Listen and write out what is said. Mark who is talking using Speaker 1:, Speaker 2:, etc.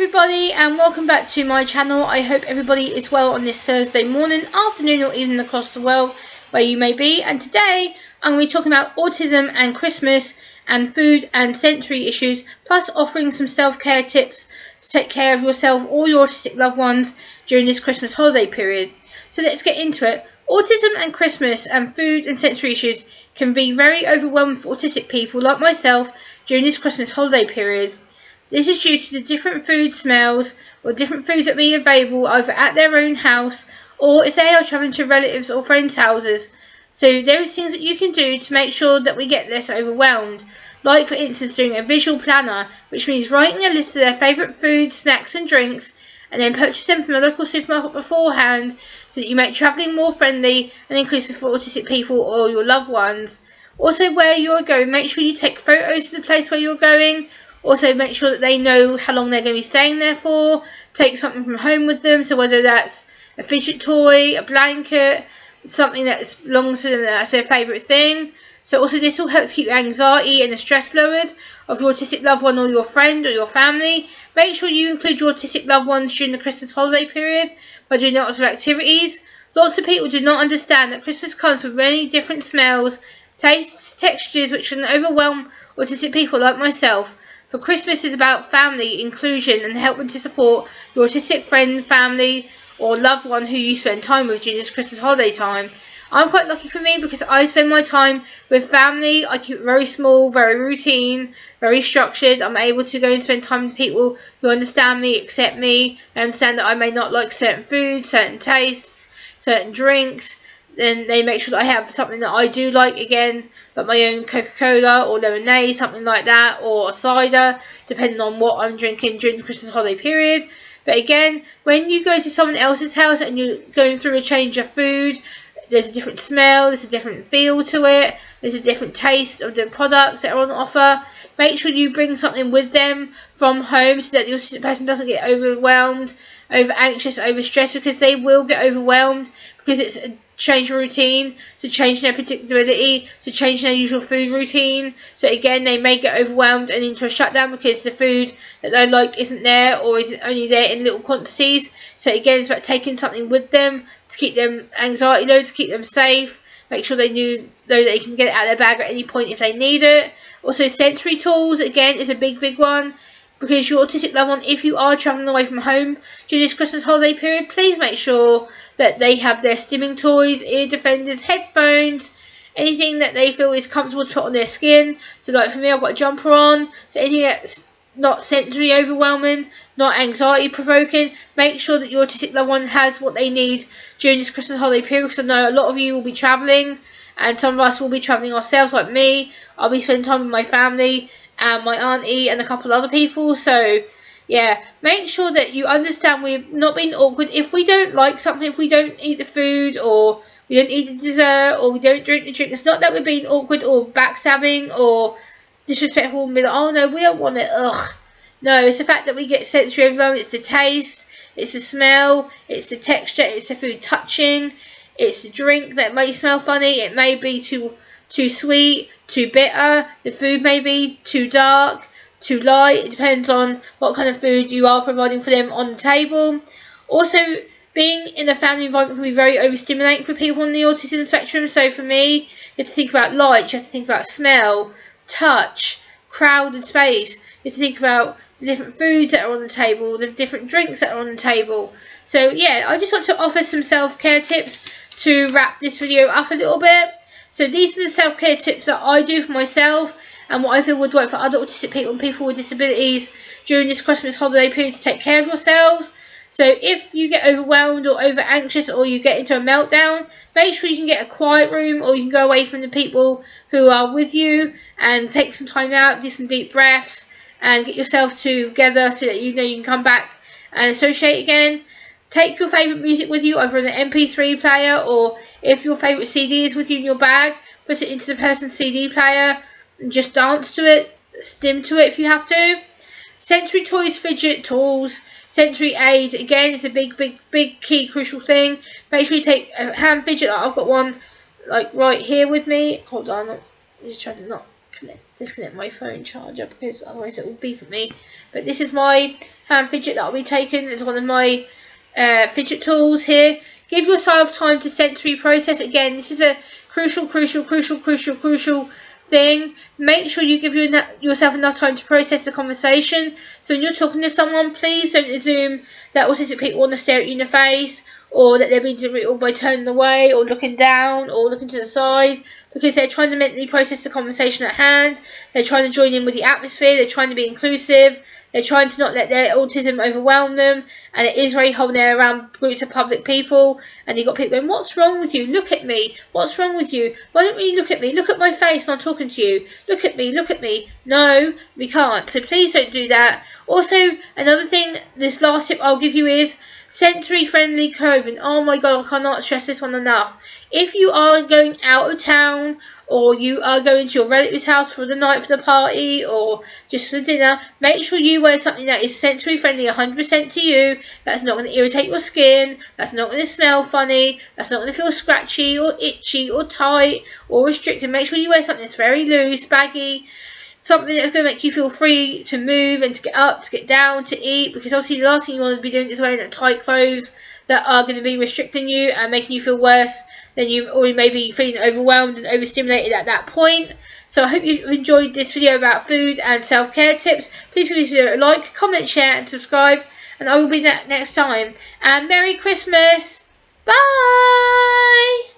Speaker 1: everybody, and welcome back to my channel. I hope everybody is well on this Thursday morning, afternoon, or evening across the world where you may be. And today I'm going to be talking about autism and Christmas and food and sensory issues, plus offering some self-care tips to take care of yourself or your autistic loved ones during this Christmas holiday period. So let's get into it. Autism and Christmas and food and sensory issues can be very overwhelming for autistic people like myself during this Christmas holiday period. This is due to the different food smells or different foods that be available either at their own house or if they are travelling to relatives or friends' houses. So there is things that you can do to make sure that we get less overwhelmed. Like for instance doing a visual planner, which means writing a list of their favourite foods, snacks and drinks, and then purchase them from a local supermarket beforehand so that you make travelling more friendly and inclusive for autistic people or your loved ones. Also, where you're going, make sure you take photos of the place where you're going. Also, make sure that they know how long they're going to be staying there for. Take something from home with them, so whether that's a fidget toy, a blanket, something that belongs to them that's their favourite thing. So also this will help to keep the anxiety and the stress lowered of your autistic loved one or your friend or your family. Make sure you include your autistic loved ones during the Christmas holiday period by doing lots of activities. Lots of people do not understand that Christmas comes with many different smells, tastes, textures which can overwhelm autistic people like myself. For Christmas is about family, inclusion and helping to support your autistic friend, family or loved one who you spend time with during this Christmas holiday time. I'm quite lucky for me because I spend my time with family. I keep it very small, very routine, very structured. I'm able to go and spend time with people who understand me, accept me, and understand that I may not like certain foods, certain tastes, certain drinks. Then they make sure that I have something that I do like again, like my own Coca-Cola or lemonade, something like that, or a cider, depending on what I'm drinking during the Christmas holiday period. But again, when you go to someone else's house and you're going through a change of food, there's a different smell, there's a different feel to it, there's a different taste of the products that are on offer. Make sure you bring something with them from home so that the autistic person doesn't get overwhelmed, over anxious, over stressed, because they will get overwhelmed because it's a change of routine, so change their predictability, so change their usual food routine. So again, they may get overwhelmed and into a shutdown because the food that they like isn't there or is only there in little quantities. So again, it's about taking something with them to keep them anxiety low, to keep them safe. Make sure they know that they can get it out of their bag at any point if they need it. Also, sensory tools, again, is a big one. Because your autistic loved one, if you are travelling away from home during this Christmas holiday period, please make sure that they have their stimming toys, ear defenders, headphones, anything that they feel is comfortable to put on their skin. So like for me, I've got a jumper on, so anything that's not sensory overwhelming, not anxiety provoking. Make sure that your autistic loved one has what they need during this Christmas holiday period, because I know a lot of you will be travelling, and some of us will be travelling ourselves, like me. I'll be spending time with my family and my auntie and a couple other people. So yeah, make sure that you understand we're not being awkward. If we don't like something, if we don't eat the food or we don't eat the dessert or we don't drink the drink, it's not that we're being awkward or backstabbing or disrespectful and be like, oh no, we don't want it, ugh. No, it's the fact that we get sensory overwhelmed. It's the taste, it's the smell, it's the texture, it's the food touching, it's the drink that may smell funny, it may be too sweet, too bitter, the food may be too dark, too light. It depends on what kind of food you are providing for them on the table. Also, being in a family environment can be very overstimulating for people on the autism spectrum. So for me, you have to think about light, you have to think about smell, touch, crowded space. You have to think about the different foods that are on the table, the different drinks that are on the table. So yeah, I just want to offer some self-care tips to wrap this video up a little bit. So these are the self-care tips that I do for myself and what I feel would work for other autistic people and people with disabilities during this Christmas holiday period to take care of yourselves. So if you get overwhelmed or over anxious or you get into a meltdown, make sure you can get a quiet room or you can go away from the people who are with you and take some time out, do some deep breaths and get yourself together so that you know you can come back and associate again. Take your favourite music with you, either on an MP3 player or if your favourite CD is with you in your bag, put it into the person's CD player and just dance to it, stim to it if you have to. Sensory toys, fidget tools, sensory aids, again, it's a big key crucial thing. Make sure you take a hand fidget. I've got one like right here with me. Hold on, I'm just trying to disconnect my phone charger because otherwise it will beep at me. But this is my hand fidget that I'll be taking as one of my fidget tools here. Give yourself time to sensory process. Again, this is a crucial thing. Make sure you give yourself enough time to process the conversation. So when you're talking to someone, please don't assume that autistic people want to stare at you in the face, or that they're being derailed by turning away or looking down or looking to the side, because they're trying to mentally process the conversation at hand. They're trying to join in with the atmosphere. They're trying to be inclusive. They're trying to not let their autism overwhelm them, and it is very hard when they're around groups of public people, and you've got people going, what's wrong with you? Look at me. What's wrong with you? Why don't you look at me? Look at my face when I'm talking to you. Look at me. Look at me. No, we can't. So please don't do that. Also, another thing, this last tip I'll give you is sensory-friendly clothing. Oh my God, I cannot stress this one enough. If you are going out of town, or you are going to your relative's house for the night for the party, or just for dinner, make sure you wear something that is sensory friendly 100% to you, that's not going to irritate your skin, that's not going to smell funny, that's not going to feel scratchy or itchy or tight or restricted. Make sure you wear something that's very loose, baggy, something that's going to make you feel free to move and to get up, to get down, to eat, because obviously the last thing you want to be doing is wearing that tight clothes that are going to be restricting you and making you feel worse than you already may be feeling overwhelmed and overstimulated at that point. So I hope you've enjoyed this video about food and self-care tips. Please give this video a like, comment, share and subscribe, and I will be back next time. And Merry Christmas! Bye!